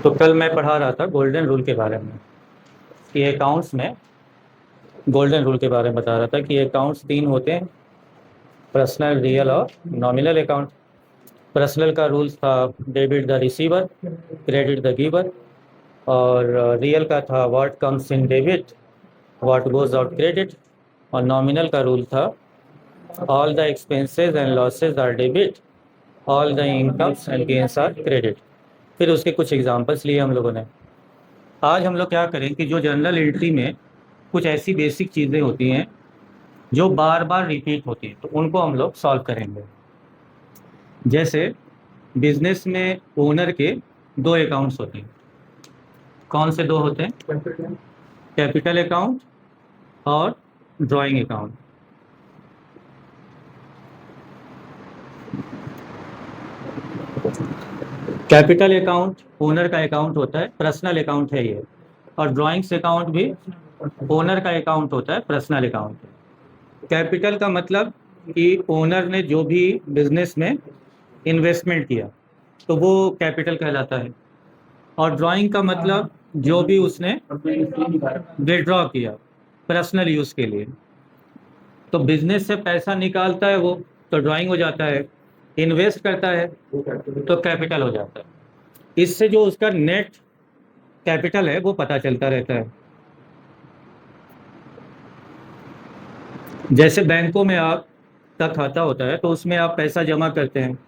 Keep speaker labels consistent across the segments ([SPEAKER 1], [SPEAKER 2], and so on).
[SPEAKER 1] तो कल मैं पढ़ा रहा था गोल्डन रूल के बारे में कि अकाउंट्स में गोल्डन रूल के बारे में बता रहा था कि अकाउंट्स तीन होते हैं, पर्सनल, रियल और नॉमिनल अकाउंट। पर्सनल का रूल था debit the receiver, credit the giver. और रियल का था what comes in debit, what goes out credit. और नॉमिनल का रूल था all the expenses and losses are debit, all the incomes and gains are credit. फिर उसके कुछ examples लिए हम लोगों ने। आज हम लोग क्या करें कि जो जर्नल एंट्री में कुछ ऐसी बेसिक चीज़ें होती हैं जो बार बार रिपीट होती हैं, तो उनको हम लोग सॉल्व करेंगे। जैसे बिजनेस में ओनर के दो अकाउंट्स होते हैं। कौन से दो होते हैं? कैपिटल अकाउंट और drawing account. Capital account owner का अकाउंट होता है, पर्सनल अकाउंट है ये। और ड्राइंग्स अकाउंट भी ओनर का अकाउंट होता है, पर्सनल अकाउंट है। कैपिटल का मतलब कि ओनर ने जो भी बिजनेस में इन्वेस्टमेंट किया तो वो कैपिटल कहलाता है। और ड्राइंग का मतलब जो भी उसने विड्रॉ किया पर्सनल यूज के लिए। तो बिजनेस से पैसा निकालता है वो, तो ड्राइंग हो जाता है। इन्वेस्ट करता है तो कैपिटल हो जाता है। इससे जो उसका नेट कैपिटल है वो पता चलता रहता है। जैसे बैंकों में आप का खाता होता है तो उसमें आप पैसा जमा करते हैं,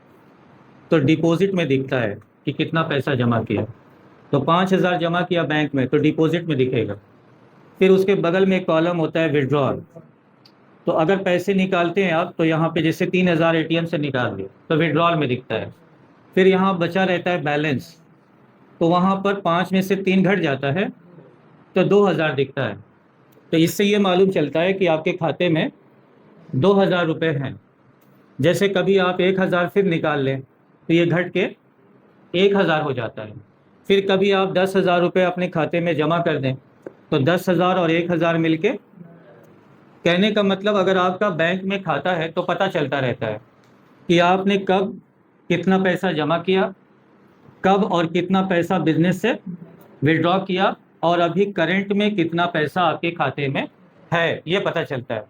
[SPEAKER 1] तो डिपॉजिट में दिखता है कि कितना पैसा जमा किया। तो 5,000 जमा किया बैंक में तो डिपॉजिट में दिखेगा। फिर उसके बगल में एक कॉलम होता है विड्रॉल। तो अगर पैसे निकालते हैं आप तो यहाँ पे जैसे 3,000 एटीएम से निकाल दिए तो विड्रॉल में दिखता है। फिर यहाँ बचा रहता है बैलेंस, तो वहाँ पर 5 में से 3 घट जाता है तो 2,000 दिखता है। तो इससे ये मालूम चलता है कि आपके खाते में 2,000 रुपये हैं। जैसे कभी आप 1,000 फिर निकाल लें तो ये घट के 1,000 हो जाता है। फिर कभी आप 10,000 रुपये अपने खाते में जमा कर दें तो 10,000 और 1,000 मिलके, कहने का मतलब अगर आपका बैंक में खाता है तो पता चलता रहता है कि आपने कब कितना पैसा जमा किया, कब और कितना पैसा बिजनेस से विड्रॉ किया, और अभी करंट में कितना पैसा आपके खाते में है, ये पता चलता है।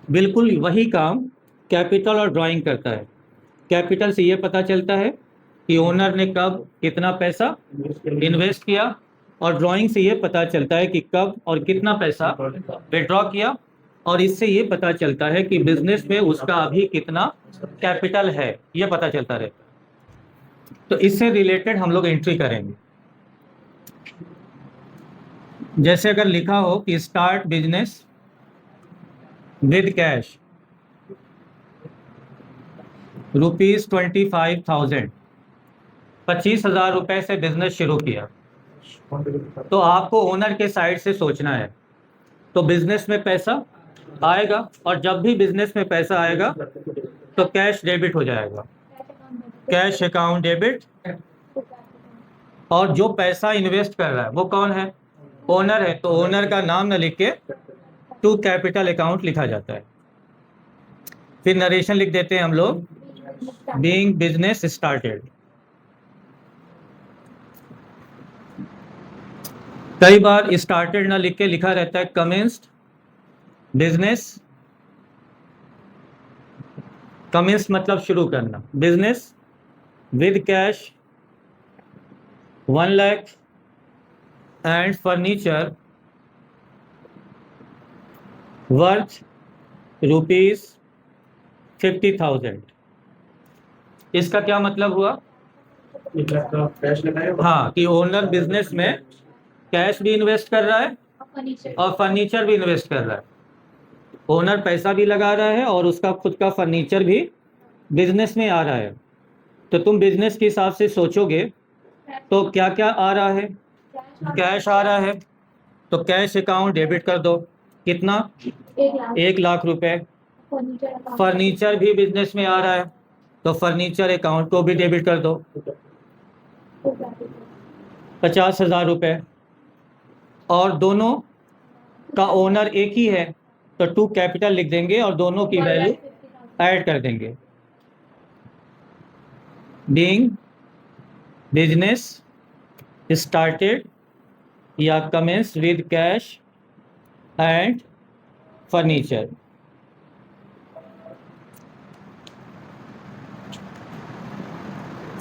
[SPEAKER 1] बिल्कुल वही काम कैपिटल और ड्राइंग करता है। कैपिटल से ये पता चलता है कि ओनर ने कब कितना पैसा इन्वेस्ट किया, और ड्राइंग से ये पता चलता है कि कब और कितना पैसा विड्रॉ किया। और इससे ये पता चलता है कि बिजनेस में उसका अभी कितना कैपिटल है, ये पता चलता रहता है। तो इससे रिलेटेड हम लोग एंट्री करेंगे। जैसे अगर लिखा हो कि स्टार्ट बिजनेस विद कैश ₹25,000, 25,000 रुपए से बिजनेस शुरू किया, तो आपको ओनर के साइड से सोचना है। तो बिजनेस में पैसा आएगा, और जब भी बिजनेस में पैसा आएगा तो कैश डेबिट हो जाएगा, कैश अकाउंट डेबिट। और जो पैसा इन्वेस्ट कर रहा है वो कौन है? ओनर है। तो ओनर का नाम न लिख के टू कैपिटल अकाउंट लिखा जाता है। फिर नरेशन लिख देते हैं हम लोग, बीइंग बिजनेस स्टार्टेड। कई बार स्टार्टेड ना लिख के लिखा रहता है कमेंस्ड बिजनेस। कमेंस मतलब शुरू करना। Business with cash 1 lakh and furniture worth ₹50,000। इसका क्या मतलब हुआ? हाँ, कि ओनर बिजनेस में कैश भी इन्वेस्ट कर रहा है और फर्नीचर भी इन्वेस्ट कर रहा है। ओनर पैसा भी लगा रहा है और उसका खुद का फर्नीचर भी बिजनेस में आ रहा है। तो तुम बिजनेस के हिसाब से सोचोगे तो क्या क्या आ रहा है? कैश आ रहा है, तो कैश अकाउंट डेबिट कर दो। कितना? 1 लाख रुपए। फर्नीचर भी बिजनेस में आ रहा है, तो फर्नीचर अकाउंट को भी डेबिट कर दो, 50,000 रुपए। और दोनों का ओनर एक ही है तो टू कैपिटल लिख देंगे और दोनों की वैल्यू ऐड कर देंगे। बीइंग बिजनेस स्टार्टेड या commence with cash and furniture.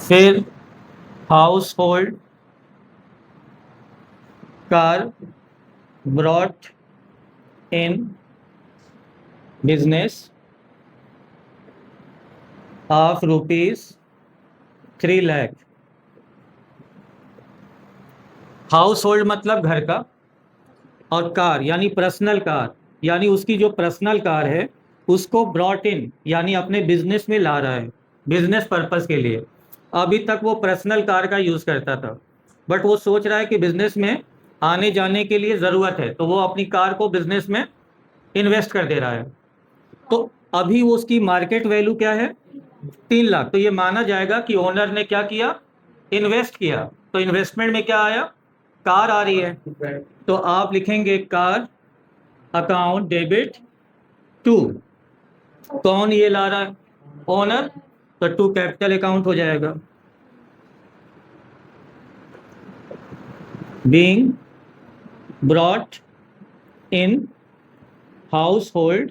[SPEAKER 1] फिर household car brought in business of ₹3 lakh. Household मतलब घर का, और कार यानी पर्सनल कार, यानी उसकी जो पर्सनल कार है उसको ब्रॉट इन यानी अपने बिजनेस में ला रहा है, बिजनेस पर्पस के लिए। अभी तक वो पर्सनल कार का यूज़ करता था, बट वो सोच रहा है कि बिजनेस में आने जाने के लिए ज़रूरत है, तो वो अपनी कार को बिजनेस में इन्वेस्ट कर दे रहा है। तो अभी वो उसकी मार्केट वैल्यू क्या है? 3 लाख। तो ये माना जाएगा कि ओनर ने क्या किया? इन्वेस्ट किया। तो इन्वेस्टमेंट में क्या आया? कार आ रही है। तो आप लिखेंगे कार अकाउंट डेबिट टू, कौन ये ला रहा है? ओनर। तो टू कैपिटल अकाउंट हो जाएगा। Being brought in household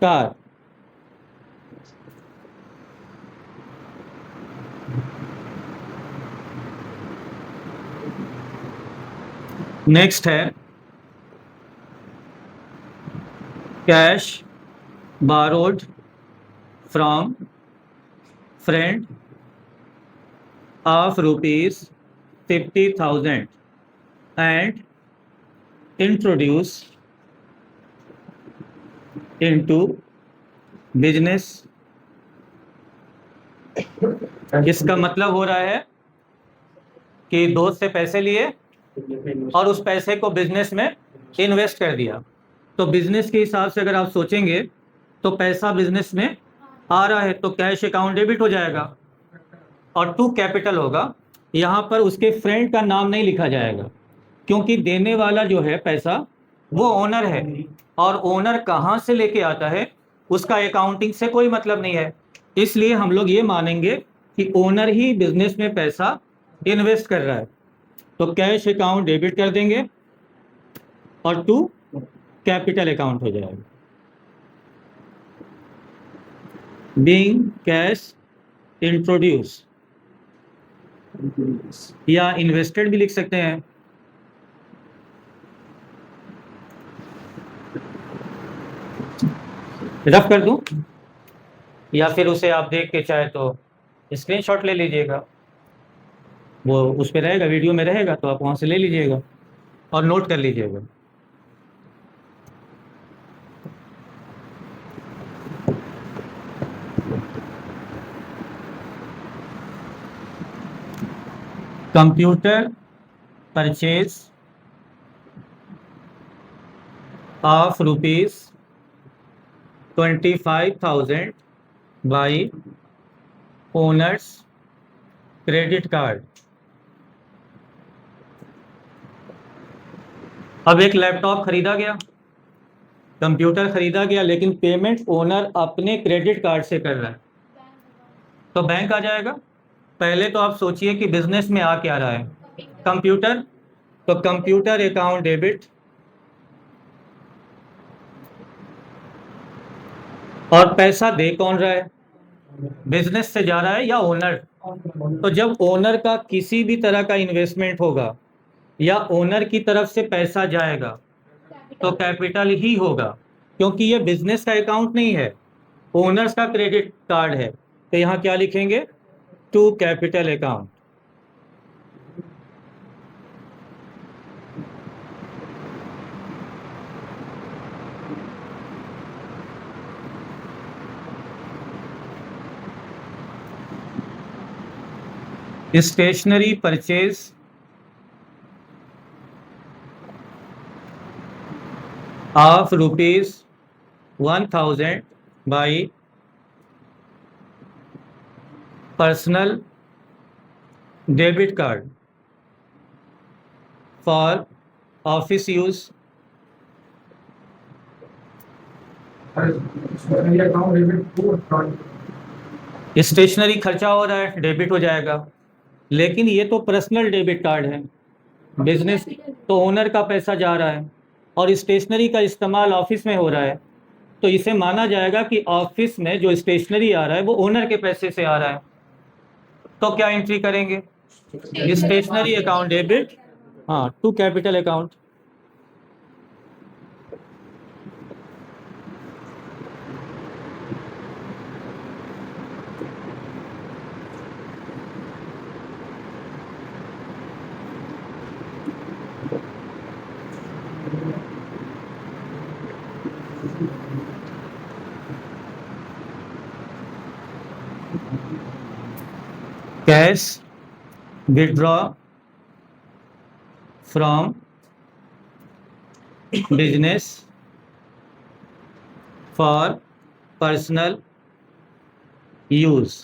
[SPEAKER 1] car. Next है cash borrowed from friend of ₹50,000 and introduce into business. इसका मतलब हो रहा है कि दोस्त से पैसे लिए और उस पैसे को बिजनेस में इन्वेस्ट कर दिया। तो बिजनेस के हिसाब से अगर आप सोचेंगे तो पैसा बिजनेस में आ रहा है तो कैश अकाउंट डेबिट हो जाएगा और टू कैपिटल होगा। यहाँ पर उसके फ्रेंड का नाम नहीं लिखा जाएगा, क्योंकि देने वाला जो है पैसा वो ओनर है, और ओनर कहाँ से लेके आता है उसका अकाउंटिंग से कोई मतलब नहीं है। इसलिए हम लोग ये मानेंगे कि ओनर ही बिजनेस में पैसा इन्वेस्ट कर रहा है। तो कैश अकाउंट डेबिट कर देंगे और टू कैपिटल अकाउंट हो जाएगा। बीइंग कैश इंट्रोड्यूस या इन्वेस्टेड भी लिख सकते हैं। रफ कर दूं या फिर उसे आप देख के चाहे तो स्क्रीनशॉट ले लीजिएगा, वो उस पर रहेगा, वीडियो में रहेगा, तो आप वहाँ से ले लीजिएगा और नोट कर लीजिएगा। Computer purchase of ₹25,000 by owners credit card. अब एक लैपटॉप खरीदा गया, कंप्यूटर खरीदा गया, लेकिन पेमेंट ओनर अपने क्रेडिट कार्ड से कर रहा है, तो बैंक आ जाएगा। पहले तो आप सोचिए कि बिजनेस में आ क्या रहा है? कंप्यूटर। तो कंप्यूटर अकाउंट डेबिट, और पैसा दे कौन रहा है? बिजनेस से जा रहा है या ओनर? तो जब ओनर का किसी भी तरह का इन्वेस्टमेंट होगा या ओनर की तरफ से पैसा जाएगा तो कैपिटल ही होगा, क्योंकि ये बिजनेस का अकाउंट नहीं है, ओनर्स का क्रेडिट कार्ड है। तो यहाँ क्या लिखेंगे? To capital account. Stationery purchase of ₹1,000 by personal debit card for office use. Stationery खर्चा हो रहा है, डेबिट हो जाएगा। लेकिन ये तो पर्सनल डेबिट कार्ड है, बिजनेस, तो ओनर का पैसा जा रहा है और स्टेशनरी का इस्तेमाल ऑफिस में हो रहा है, तो इसे माना जाएगा कि ऑफिस में जो स्टेशनरी आ रहा है वो ओनर के पैसे से आ रहा है। तो क्या एंट्री करेंगे? स्टेशनरी अकाउंट डेबिट, हाँ, to capital account. Cash withdraw from business for personal use.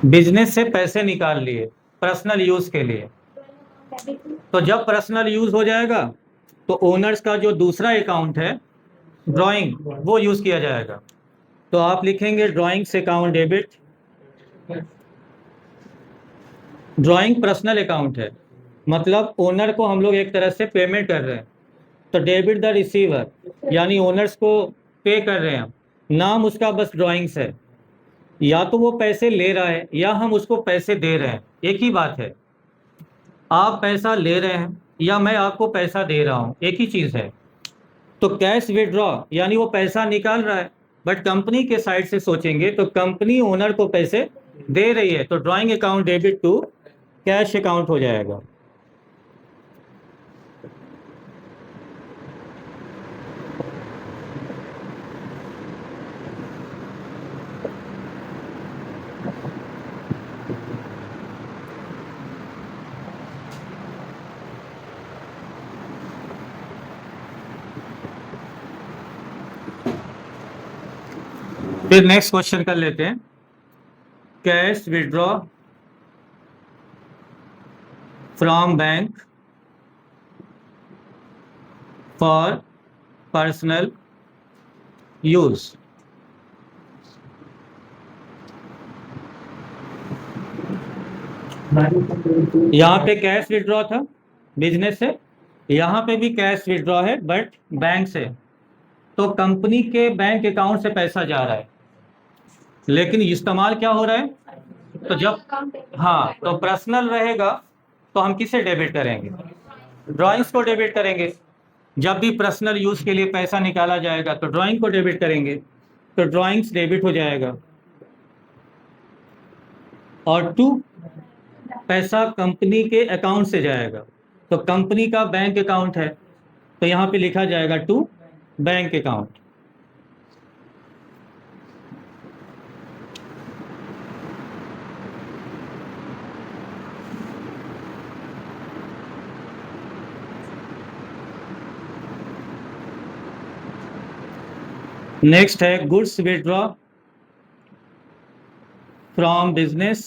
[SPEAKER 1] Business से पैसे निकाल लिए पर्सनल यूज के लिए, तो जब पर्सनल यूज हो जाएगा तो ओनर्स का जो दूसरा अकाउंट है ड्राइंग, वो यूज किया जाएगा। तो आप लिखेंगे drawings account debit. Drawing personal account है, मतलब ओनर को हम लोग एक तरह से पेमेंट कर रहे हैं, तो डेबिट द रिसीवर, यानी ओनर्स को पे कर रहे हैं हम। नाम उसका बस ड्राइंग्स है, या तो वो पैसे ले रहा है या हम उसको पैसे दे रहे हैं, एक ही बात है। आप पैसा ले रहे हैं या मैं आपको पैसा दे रहा हूं, एक ही चीज है। तो कैश विड्रॉ यानी वो पैसा निकाल रहा है, बट कंपनी के साइड से सोचेंगे तो कंपनी ओनर को पैसे दे रही है, तो drawing account debit to cash account हो जाएगा। फिर नेक्स्ट क्वेश्चन कर लेते हैं। Cash withdraw from bank for personal use. यहाँ पे कैश विड्रॉ था बिजनेस से, यहाँ पे भी कैश विड्रॉ है बट बैंक से, तो कंपनी के बैंक अकाउंट से पैसा जा रहा है, लेकिन इस्तेमाल क्या हो रहा है? तो जब, हाँ, तो पर्सनल रहेगा तो हम किसे डेबिट करेंगे? ड्राइंग्स को डेबिट करेंगे। जब भी पर्सनल यूज के लिए पैसा निकाला जाएगा तो ड्राइंग को डेबिट करेंगे, तो ड्राइंग्स डेबिट हो जाएगा। और टू, पैसा कंपनी के अकाउंट से जाएगा, तो कंपनी का बैंक अकाउंट है, तो यहाँ पे लिखा जाएगा टू बैंक अकाउंट। नेक्स्ट है goods withdraw from business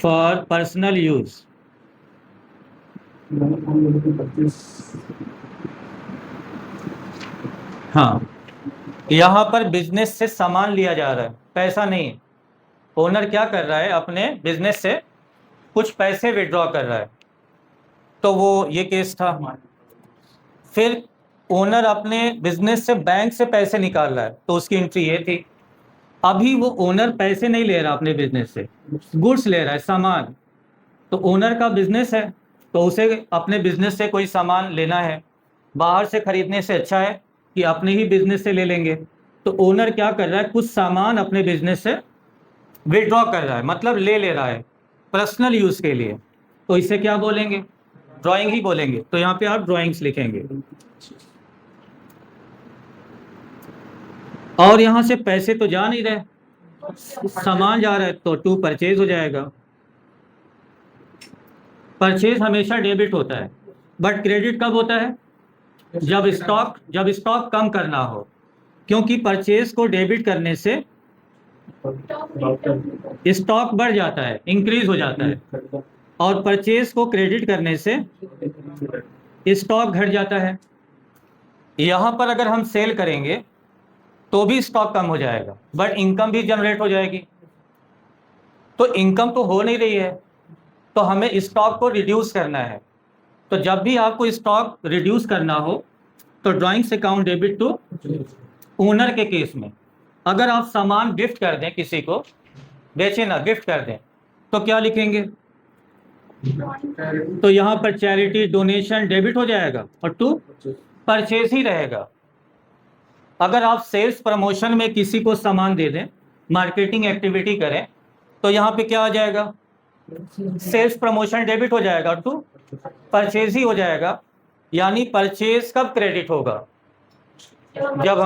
[SPEAKER 1] for personal use. हाँ, यहाँ पर बिजनेस से सामान लिया जा रहा है, पैसा नहीं। ओनर क्या कर रहा है, अपने बिजनेस से कुछ पैसे विड्रॉ कर रहा है, तो वो ये केस था। फिर ओनर अपने बिजनेस से बैंक से पैसे निकाल रहा है, तो उसकी एंट्री ये थी। अभी वो ओनर पैसे नहीं ले रहा अपने बिजनेस से, गुड्स ले रहा है, सामान। तो ओनर का बिजनेस है, तो उसे अपने बिजनेस से कोई सामान लेना है, बाहर से खरीदने से अच्छा है कि अपने ही बिजनेस से ले लेंगे। तो ओनर क्या कर रहा है, कुछ सामान अपने बिजनेस से विड्रॉ कर रहा है, मतलब ले रहा है पर्सनल यूज के लिए, तो इसे क्या बोलेंगे? ड्राइंग ही बोलेंगे। तो यहाँ पे आप ड्राइंग्स लिखेंगे। और यहाँ से पैसे तो जा नहीं रहे, सामान जा रहा है, तो टू परचेज हो जाएगा। परचेज हमेशा डेबिट होता है, बट क्रेडिट कब होता है? जब स्टॉक कम करना हो, क्योंकि परचेज को डेबिट करने से स्टॉक बढ़ जाता है, इंक्रीज हो जाता है, और परचेज को क्रेडिट करने से स्टॉक घट जाता है। यहाँ पर अगर हम सेल करेंगे तो भी स्टॉक कम हो जाएगा, बट इनकम भी जनरेट हो जाएगी। तो इनकम तो हो नहीं रही है, तो हमें स्टॉक को रिड्यूस करना है। तो जब भी आपको स्टॉक रिड्यूस करना हो तो drawings account debit to owner के केस में, अगर आप सामान गिफ्ट कर दें, किसी को बेचे ना, गिफ्ट कर दें, तो क्या लिखेंगे? तो यहाँ पर चैरिटी डोनेशन डेबिट हो जाएगा और टू परचेज ही रहेगा। अगर आप सेल्स प्रमोशन में किसी को सामान दे दें, मार्केटिंग एक्टिविटी करें, तो यहाँ पे क्या आ जाएगा? सेल्स प्रमोशन डेबिट हो जाएगा, टू परचेज ही हो जाएगा। यानी परचेज कब क्रेडिट होगा? जब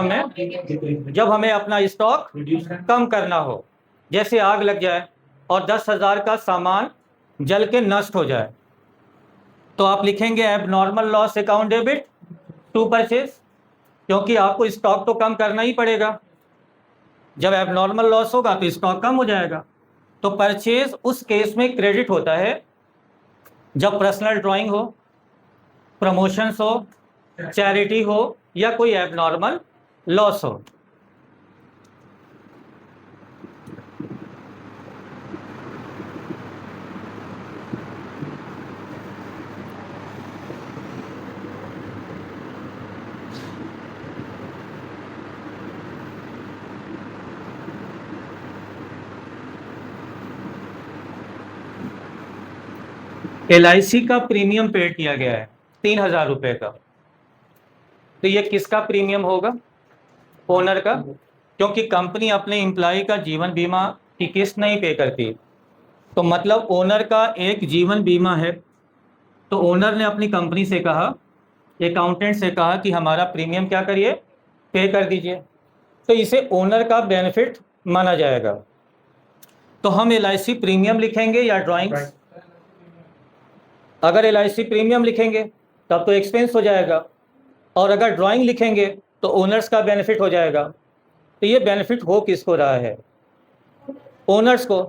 [SPEAKER 1] हमें अपना स्टॉक कम करना हो। जैसे आग लग जाए और 10,000 का सामान जल के नष्ट हो जाए, तो आप लिखेंगे abnormal loss account debit to purchase, क्योंकि आपको स्टॉक तो कम करना ही पड़ेगा। जब एबनॉर्मल लॉस होगा तो स्टॉक कम हो जाएगा। तो परचेज उस केस में क्रेडिट होता है जब पर्सनल ड्राइंग हो, प्रमोशंस हो, चैरिटी हो या कोई एबनॉर्मल लॉस हो। LIC का प्रीमियम पेड किया गया है 3,000 रुपए का, तो ये किसका प्रीमियम होगा? ओनर का, क्योंकि कंपनी अपने एम्प्लॉय का जीवन बीमा की किस्त नहीं पे करती। तो मतलब ओनर का एक जीवन बीमा है, तो ओनर ने अपनी कंपनी से कहा, अकाउंटेंट से कहा कि हमारा प्रीमियम क्या करिए, पे कर दीजिए, तो इसे ओनर का बेनिफिट माना जाएगा। तो हम LIC प्रीमियम लिखेंगे या ड्राइंग्स? अगर LIC प्रीमियम लिखेंगे तब तो एक्सपेंस हो जाएगा, और अगर ड्राइंग लिखेंगे तो ओनर्स का बेनिफिट हो जाएगा। तो ये बेनिफिट हो किसको रहा है? ओनर्स को।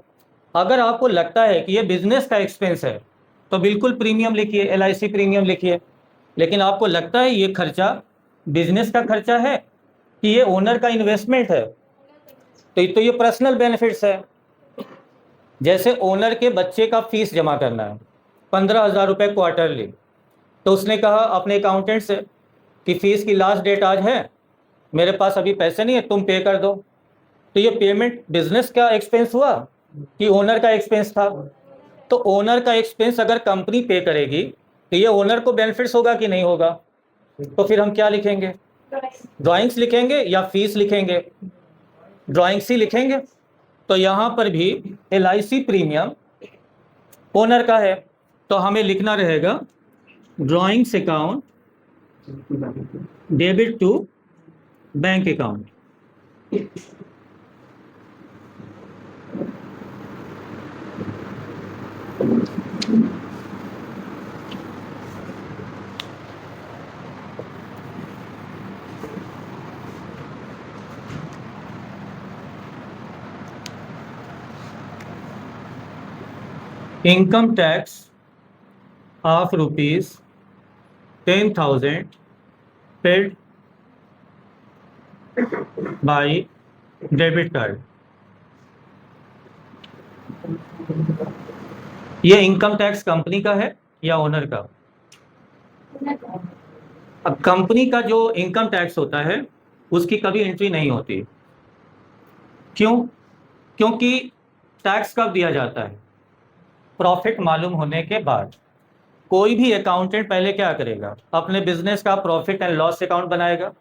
[SPEAKER 1] अगर आपको लगता है कि ये बिजनेस का एक्सपेंस है तो बिल्कुल प्रीमियम लिखिए, LIC प्रीमियम लिखिए। लेकिन आपको लगता है ये खर्चा बिजनेस का खर्चा है कि ये ओनर का इन्वेस्टमेंट है, तो ये पर्सनल बेनिफिट्स है। जैसे ओनर के बच्चे का फीस जमा करना है 15,000 रुपये क्वार्टरली, तो उसने कहा अपने अकाउंटेंट से कि फ़ीस की लास्ट डेट आज है, मेरे पास अभी पैसे नहीं है, तुम पे कर दो। तो ये पेमेंट बिजनेस का एक्सपेंस हुआ कि ओनर का एक्सपेंस था? तो ओनर का एक्सपेंस अगर कंपनी पे करेगी तो ये ओनर को बेनिफिट्स होगा कि नहीं होगा? तो फिर हम क्या लिखेंगे? ड्राइंग्स लिखेंगे या फीस लिखेंगे? ड्राइंग्स ही लिखेंगे। तो यहाँ पर भी LIC प्रीमियम ओनर का है, तो हमें लिखना रहेगा drawings account debit to bank account. Income tax of ₹10,000 paid by debit card. ये इनकम टैक्स कंपनी का है या ओनर का? अब कंपनी का जो इनकम टैक्स होता है उसकी कभी एंट्री नहीं होती। क्यों? क्योंकि टैक्स कब दिया जाता है? प्रॉफिट मालूम होने के बाद। कोई भी अकाउंटेंट पहले क्या करेगा? अपने बिजनेस का प्रॉफिट एंड लॉस अकाउंट बनाएगा।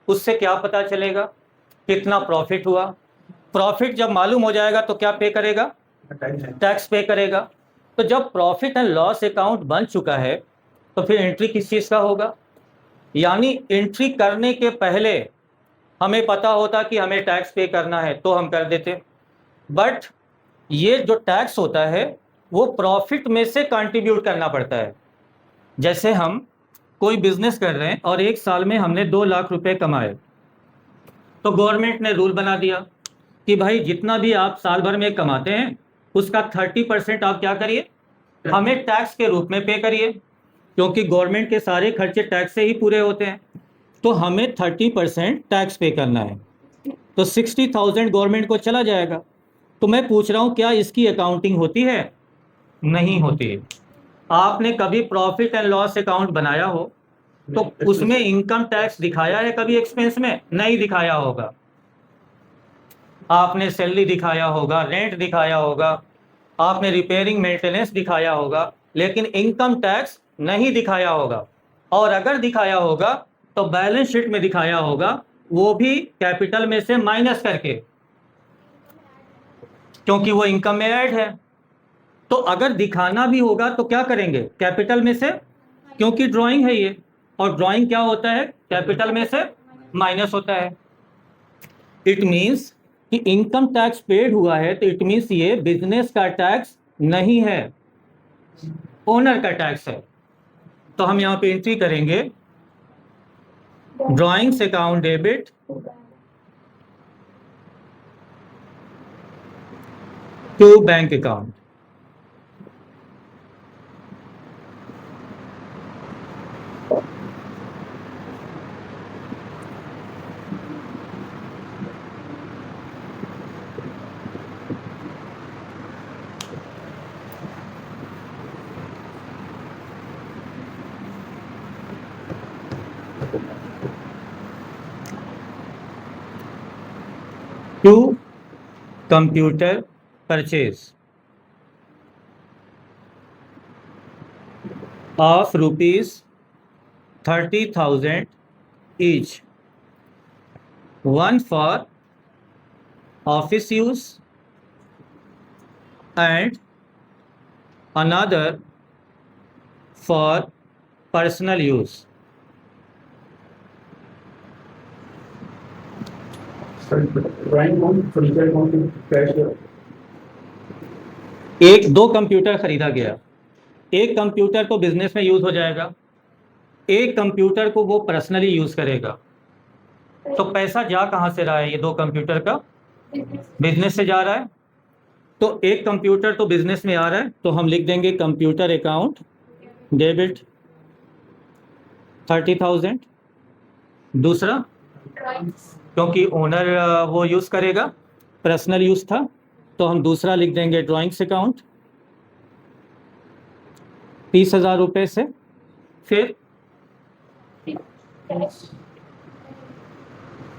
[SPEAKER 1] उससे क्या पता चलेगा कितना प्रॉफिट हुआ? प्रॉफिट जब मालूम हो जाएगा तो क्या पे करेगा? टैक्स पे करेगा। तो जब प्रॉफिट एंड लॉस अकाउंट बन चुका है तो फिर एंट्री किस चीज़ का होगा? यानी एंट्री करने के पहले हमें पता होता कि हमें टैक्स पे करना है तो हम कर देते, बट ये जो टैक्स होता है वो प्रॉफिट में से कंट्रीब्यूट करना पड़ता है। जैसे हम कोई बिजनेस कर रहे हैं और एक साल में हमने 2 लाख रुपए कमाए, तो गवर्नमेंट ने रूल बना दिया कि भाई जितना भी आप साल भर में कमाते हैं उसका 30% आप क्या करिए, हमें टैक्स के रूप में पे करिए, क्योंकि गवर्नमेंट के सारे खर्चे टैक्स से ही पूरे होते हैं। तो हमें 30% टैक्स पे करना है। तो 60,000 गवर्नमेंट को चला जाएगा। तो मैं पूछ रहा हूँ क्या इसकी अकाउंटिंग होती है? नहीं होती है। आपने कभी प्रॉफिट एंड लॉस अकाउंट बनाया हो तो उसमें इनकम टैक्स दिखाया है कभी एक्सपेंस में? नहीं दिखाया होगा। आपने सैलरी दिखाया होगा, रेंट दिखाया होगा, आपने रिपेयरिंग मेंटेनेंस दिखाया होगा, लेकिन इनकम टैक्स नहीं दिखाया होगा। और अगर दिखाया होगा तो बैलेंस शीट में दिखाया होगा, वो भी कैपिटल में से माइनस करके, क्योंकि वो इनकम में ऐड है। तो अगर दिखाना भी होगा तो क्या करेंगे? कैपिटल में से, क्योंकि ड्राइंग है ये, और ड्राइंग क्या होता है? कैपिटल में से माइनस होता है। इट मीन्स कि इनकम टैक्स पेड हुआ है, तो इट मीन्स ये बिजनेस का टैक्स नहीं है, ओनर का टैक्स है। तो हम यहां पे एंट्री करेंगे drawings account debit to bank account. To computer purchase of rupees 30,000 each, one for office use and another for personal use. एक दो कंप्यूटर खरीदा गया, एक कंप्यूटर तो बिजनेस में यूज हो जाएगा, एक कंप्यूटर को वो पर्सनली यूज करेगा। तो पैसा जा कहां से रहा है? ये दो कंप्यूटर का बिजनेस से जा रहा है। तो एक कंप्यूटर तो बिजनेस में आ रहा है, तो हम लिख देंगे कंप्यूटर अकाउंट डेबिट 30,000। दूसरा, क्योंकि ओनर वो यूज करेगा, पर्सनल यूज था, तो हम दूसरा लिख देंगे ड्राइंग्स अकाउंट 30,000 रुपए से। फिर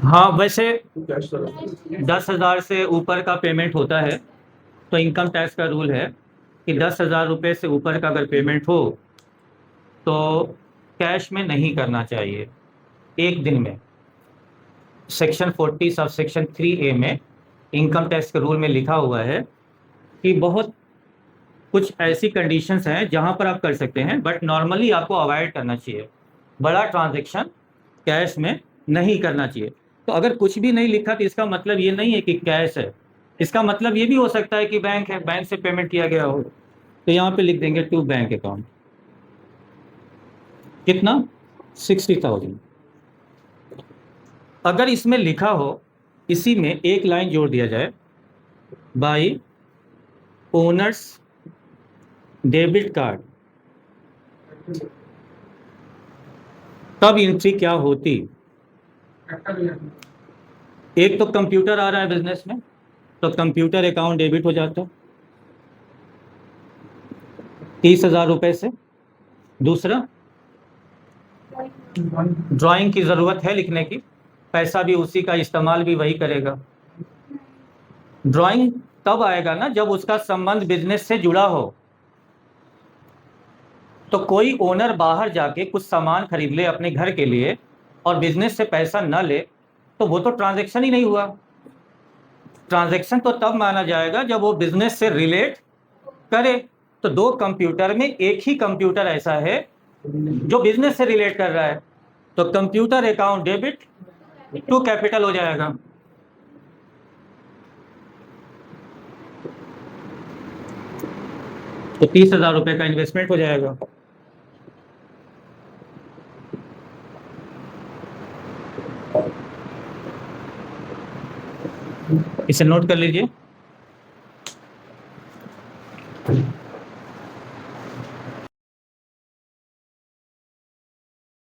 [SPEAKER 1] हाँ, वैसे 10,000 से ऊपर का पेमेंट होता है तो इनकम टैक्स का रूल है कि 10,000 रुपये से ऊपर का अगर पेमेंट हो तो कैश में नहीं करना चाहिए एक दिन में। सेक्शन 40 सब सेक्शन 3A में इनकम टैक्स के रूल में लिखा हुआ है कि बहुत कुछ ऐसी कंडीशंस हैं जहां पर आप कर सकते हैं, बट नॉर्मली आपको अवॉइड करना चाहिए। बड़ा ट्रांजैक्शन कैश में नहीं करना चाहिए। तो अगर कुछ भी नहीं लिखा तो इसका मतलब ये नहीं है कि कैश है, इसका मतलब ये भी हो सकता है कि बैंक है, बैंक से पेमेंट किया गया हो। तो यहाँ पे लिख देंगे टू बैंक अकाउंट। कितना? 60,000। अगर इसमें लिखा हो, इसी में एक लाइन जोड़ दिया जाए, बाई ओनर्स डेबिट कार्ड, तब एंट्री क्या होती? एक तो कंप्यूटर आ रहा है बिजनेस में, तो कंप्यूटर अकाउंट डेबिट हो जाता 30,000 रुपए से। दूसरा, ड्राइंग की जरूरत है लिखने की, पैसा भी उसी का, इस्तेमाल भी वही करेगा। ड्राइंग तब आएगा ना जब उसका संबंध बिजनेस से जुड़ा हो। तो कोई ओनर बाहर जाके कुछ सामान खरीद ले अपने घर के लिए और बिजनेस से पैसा न ले, तो वो तो ट्रांजैक्शन ही नहीं हुआ। ट्रांजैक्शन तो तब माना जाएगा जब वो बिजनेस से रिलेट करे। तो दो कंप्यूटर में एक ही कंप्यूटर ऐसा है जो बिजनेस से रिलेट कर रहा है, तो computer account debit to capital हो जाएगा। तो 30,000 रुपए का इन्वेस्टमेंट हो जाएगा। इसे नोट कर लीजिए।